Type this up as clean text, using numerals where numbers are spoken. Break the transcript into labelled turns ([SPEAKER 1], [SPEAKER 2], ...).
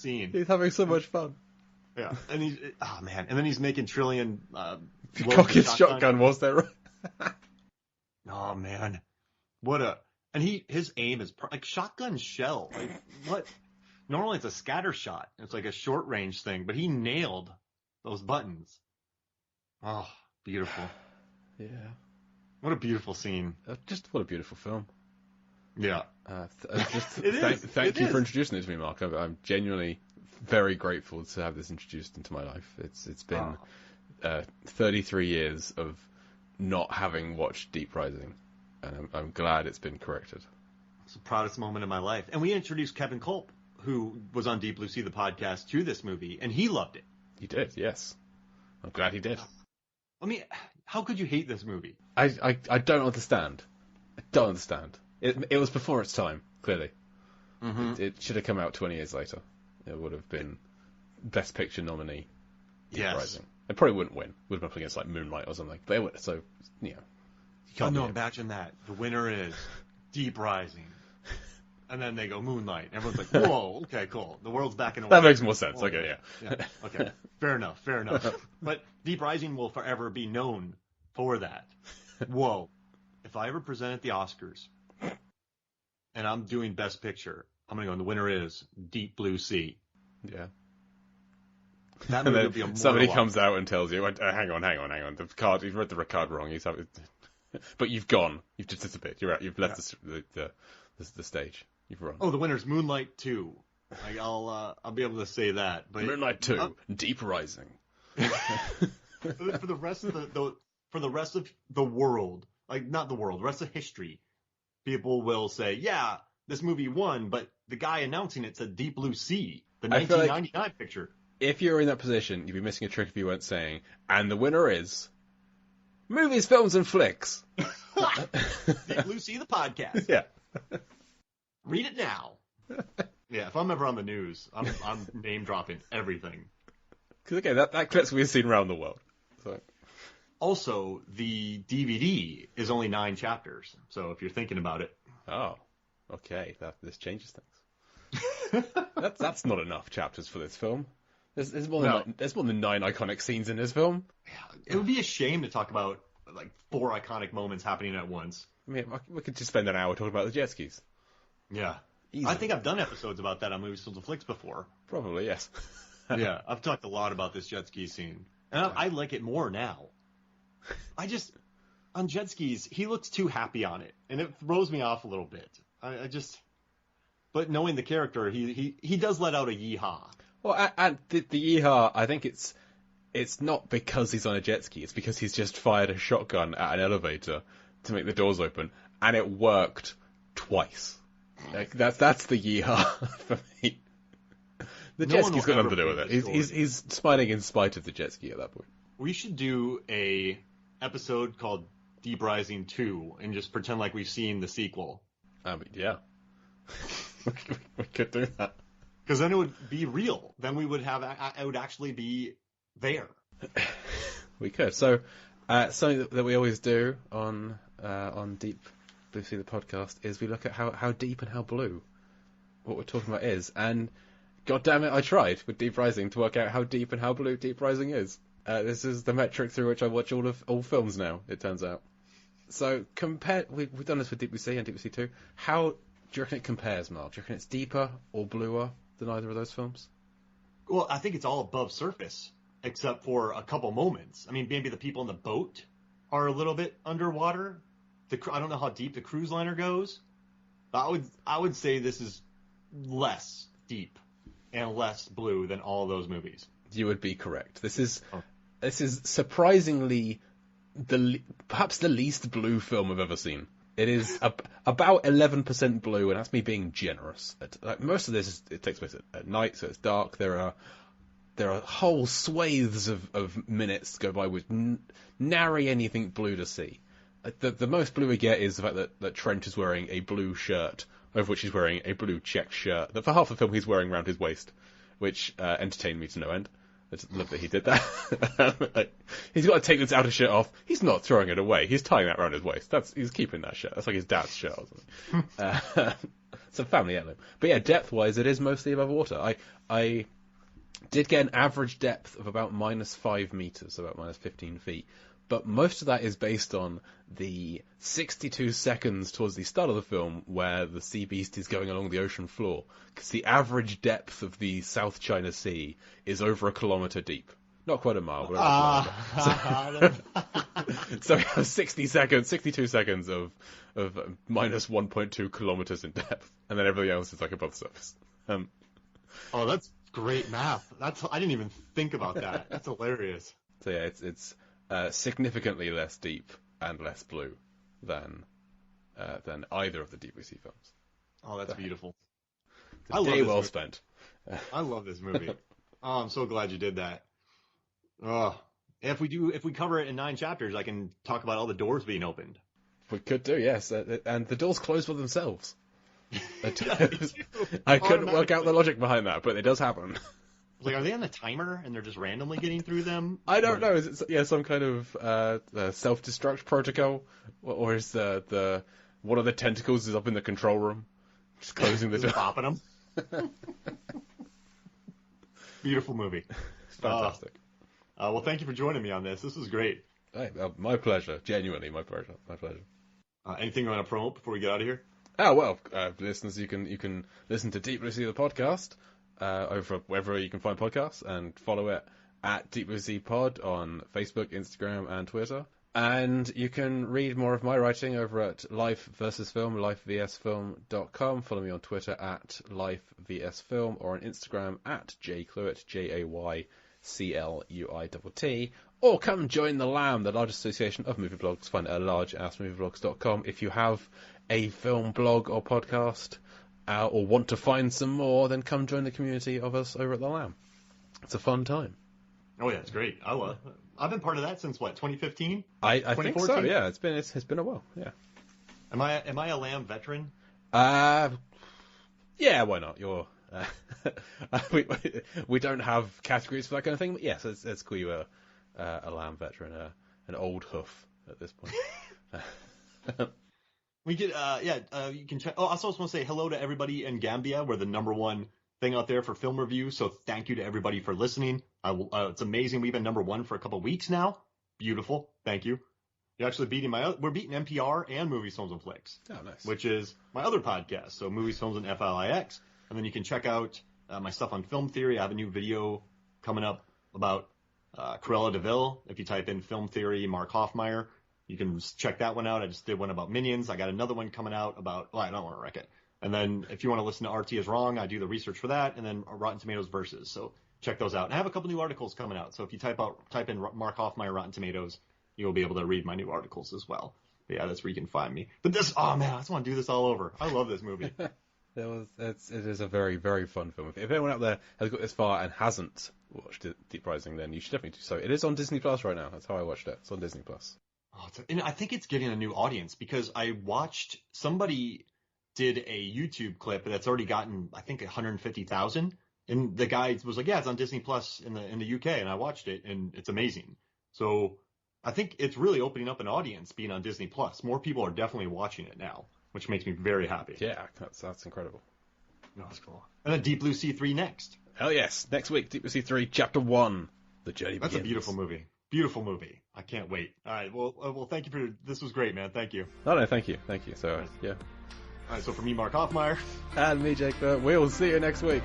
[SPEAKER 1] scene.
[SPEAKER 2] He's having so much fun.
[SPEAKER 1] Yeah, and and then he's making trillion.
[SPEAKER 2] The cockiest shotgun was there, right?
[SPEAKER 1] Oh man, his aim is like shotgun shell. Like what? Normally it's a scatter shot. It's like a short range thing, but he nailed those buttons. Oh, beautiful.
[SPEAKER 2] Yeah.
[SPEAKER 1] What a beautiful scene.
[SPEAKER 2] Just what a beautiful film.
[SPEAKER 1] Yeah.
[SPEAKER 2] Thank you for introducing it to me, Mark. I'm genuinely very grateful to have this introduced into my life. It's been 33 years of not having watched Deep Rising, and I'm glad it's been corrected.
[SPEAKER 1] It's the proudest moment of my life. And we introduced Kevin Culp, who was on Deep Blue Sea, the podcast, to this movie, and he loved it.
[SPEAKER 2] He did, yes. I'm glad he did.
[SPEAKER 1] I mean, how could you hate this movie?
[SPEAKER 2] I don't understand. I don't understand. It was before its time, clearly. Mm-hmm. It should have come out 20 years later. It would have been Best Picture nominee.
[SPEAKER 1] Yes.
[SPEAKER 2] Rising. It probably wouldn't win. Would have been up against like Moonlight or something. But it would, so, you know.
[SPEAKER 1] Imagine that. The winner is Deep Rising. And then they go Moonlight. Everyone's like, whoa, okay, cool. The world's back in order.
[SPEAKER 2] That makes more sense. Okay,
[SPEAKER 1] yeah. Okay, fair enough. But Deep Rising will forever be known for that. Whoa. If I ever present at the Oscars and I'm doing Best Picture, I'm going to go, and the winner is Deep Blue Sea.
[SPEAKER 2] Yeah.
[SPEAKER 1] That movie would be a
[SPEAKER 2] somebody comes out and tells you, hang on. The card, you've read the card wrong. But you've gone. You've just disappeared. You're out. You've left the stage. You've run.
[SPEAKER 1] Oh, the winner's Moonlight 2. Like, I'll be able to say that. But
[SPEAKER 2] Moonlight 2, Deep Rising.
[SPEAKER 1] for the rest of the world, like not the world, the rest of history, people will say, yeah, this movie won, but the guy announcing it said Deep Blue Sea, the 1999 picture.
[SPEAKER 2] If you were in that position, you'd be missing a trick if you weren't saying, and the winner is Movies, Films, and Flicks.
[SPEAKER 1] Deep Blue Sea, the podcast.
[SPEAKER 2] Yeah.
[SPEAKER 1] Read it now. Yeah, if I'm ever on the news, I'm name dropping everything.
[SPEAKER 2] Because again, that clip's we've seen around the world. So.
[SPEAKER 1] Also, the DVD is only 9 chapters, so if you're thinking about it.
[SPEAKER 2] Oh, okay, this changes things. That's not enough chapters for this film. There's more than 9 iconic scenes in this film.
[SPEAKER 1] Yeah, it would be a shame to talk about like 4 iconic moments happening at once.
[SPEAKER 2] I mean, we could just spend an hour talking about the jet skis.
[SPEAKER 1] Yeah.
[SPEAKER 2] Easy.
[SPEAKER 1] I think I've done episodes about that on Movies, Films, and Flicks before.
[SPEAKER 2] Probably, yes.
[SPEAKER 1] Yeah, I've talked a lot about this jet ski scene. And I like it more now. On jet skis, he looks too happy on it. And it throws me off a little bit. But knowing the character, he does let out a yeehaw.
[SPEAKER 2] Well, and the yeehaw, I think it's not because he's on a jet ski. It's because he's just fired a shotgun at an elevator to make the doors open. And it worked twice. Like, that's the yeehaw for me. The jet ski's got nothing to do with it. He's smiling in spite of the jet ski at that point.
[SPEAKER 1] We should do a episode called Deep Rising 2 and just pretend like we've seen the sequel.
[SPEAKER 2] Yeah. we could do that.
[SPEAKER 1] Because then it would be real. Then it would actually be there.
[SPEAKER 2] We could. So, something that we always do on Deep Blue Sea, the podcast, is we look at how deep and how blue what we're talking about is. And God damn it, I tried with Deep Rising to work out how deep and how blue Deep Rising is. This is the metric through which I watch all films now, it turns out. So, we've done this with Deep Blue Sea and Deep Blue Sea 2. How do you reckon it compares, Mark? Do you reckon it's deeper or bluer than either of those films?
[SPEAKER 1] Well, I think it's all above surface, except for a couple moments. I mean, maybe the people in the boat are a little bit underwater. I don't know how deep the cruise liner goes. I would say this is less deep and less blue than all those movies.
[SPEAKER 2] You would be correct. This is surprisingly perhaps the least blue film I've ever seen. It is about 11% blue, and that's me being generous. Most of this it takes place at night, so it's dark. There are whole swathes of minutes go by with nary anything blue to see. The most blue we get is the fact that Trent is wearing a blue shirt, over which he's wearing a blue checked shirt that for half the film he's wearing around his waist, which entertained me to no end. I just love that he did that. Like, he's got to take this outer shirt off. He's not throwing it away. He's tying that around his waist. He's keeping that shirt. That's like his dad's shirt or something. It's a family heirloom. But yeah, depth-wise, it is mostly above water. I did get an average depth of about -5 meters, so about -15 feet. But most of that is based on the 62 seconds towards the start of the film where the sea beast is going along the ocean floor. Because the average depth of the South China Sea is over 1 kilometer deep. Not quite a mile, but over so we have 62 seconds of -1.2 kilometers in depth. And then everything else is like above the surface.
[SPEAKER 1] Oh, that's great math. I didn't even think about that. That's hilarious.
[SPEAKER 2] So yeah, it's significantly less deep and less blue than either of the deep blue sea films.
[SPEAKER 1] Oh, that's beautiful.
[SPEAKER 2] It's a day well spent.
[SPEAKER 1] I love this movie. Oh, I'm so glad you did that. Oh, if we cover it in 9 chapters, I can talk about all the doors being opened.
[SPEAKER 2] We could do, yes, and the doors close by themselves. I couldn't work out the logic behind that, but it does happen.
[SPEAKER 1] Like, are they on a timer and they're just randomly getting through them?
[SPEAKER 2] I don't know. Is it some kind of self-destruct protocol, or is the one of the tentacles is up in the control room, just closing the door,
[SPEAKER 1] popping them? Beautiful movie.
[SPEAKER 2] It's fantastic.
[SPEAKER 1] Well, thank you for joining me on this. This was great.
[SPEAKER 2] Hey, my pleasure. Genuinely, my pleasure. My pleasure.
[SPEAKER 1] Anything you want to promote before we get out of here?
[SPEAKER 2] Oh well, listeners, you can listen to Deep Blue Sea the podcast over wherever you can find podcasts, and follow it at Deep Blue Sea Pod on Facebook, Instagram, and Twitter. And you can read more of my writing over at Life vs Film, lifevsfilm.com. Follow me on Twitter at lifevsfilm, or on Instagram at jcluitt, JAYCLUITT. Or come join the LAM, the largest association of movie blogs. Find it at largeassmovieblogs.com. If you have a film blog or podcast, or want to find some more, then come join the community of us over at the LAM. It's a fun time.
[SPEAKER 1] Oh yeah, it's great. I've been part of that since what, 2015?
[SPEAKER 2] I think so. Yeah, it's been a while. Yeah.
[SPEAKER 1] Am I a LAM veteran?
[SPEAKER 2] Yeah, why not? You're. We don't have categories for that kind of thing, but yes, let's call you a LAM veteran, an old hoof at this point.
[SPEAKER 1] We could, you can check. Oh, I also want to say hello to everybody in Gambia. We're the #1 thing out there for film review. So thank you to everybody for listening. It's amazing. We've been #1 for a couple weeks now. Beautiful. Thank you. You're actually we're beating NPR and Movies, Films, and Flicks.
[SPEAKER 2] Oh, nice.
[SPEAKER 1] Which is my other podcast. So Movies, Films, and FLIX. And then you can check out my stuff on film theory. I have a new video coming up about Cruella de Vil. If you type in film theory, Mark Hoffmeyer, you can check that one out. I just did one about Minions. I got another one coming out about, I don't want to wreck it. And then if you want to listen to RT is Wrong, I do the research for that. And then Rotten Tomatoes Versus. So check those out. And I have a couple new articles coming out. So if you type in Mark Hoffmeyer Rotten Tomatoes, you'll be able to read my new articles as well. But yeah, that's where you can find me. But oh man, I just want to do this all over. I love this movie.
[SPEAKER 2] It is a very, very fun film. If anyone out there has got this far and hasn't watched it, Deep Rising, then you should definitely do so. It is on Disney Plus right now. That's how I watched it. It's on Disney Plus.
[SPEAKER 1] And I think it's getting a new audience because I watched somebody did a YouTube clip that's already gotten, I think, 150,000. And the guy was like, yeah, it's on Disney Plus in the UK. And I watched it and it's amazing. So I think it's really opening up an audience being on Disney Plus. More people are definitely watching it now, which makes me very happy.
[SPEAKER 2] Yeah, that's incredible.
[SPEAKER 1] No, that's cool. And then Deep Blue Sea 3 next.
[SPEAKER 2] Hell yes. Next week, Deep Blue Sea 3, Chapter 1, The Journey Begins.
[SPEAKER 1] That's a beautiful movie. Beautiful movie. I can't wait. All right. Well, thank you this was great, man. Thank you.
[SPEAKER 2] No, thank you. So, yeah.
[SPEAKER 1] All right. So for me, Mark Hoffmeyer.
[SPEAKER 2] And me, Jake, we'll see you next week.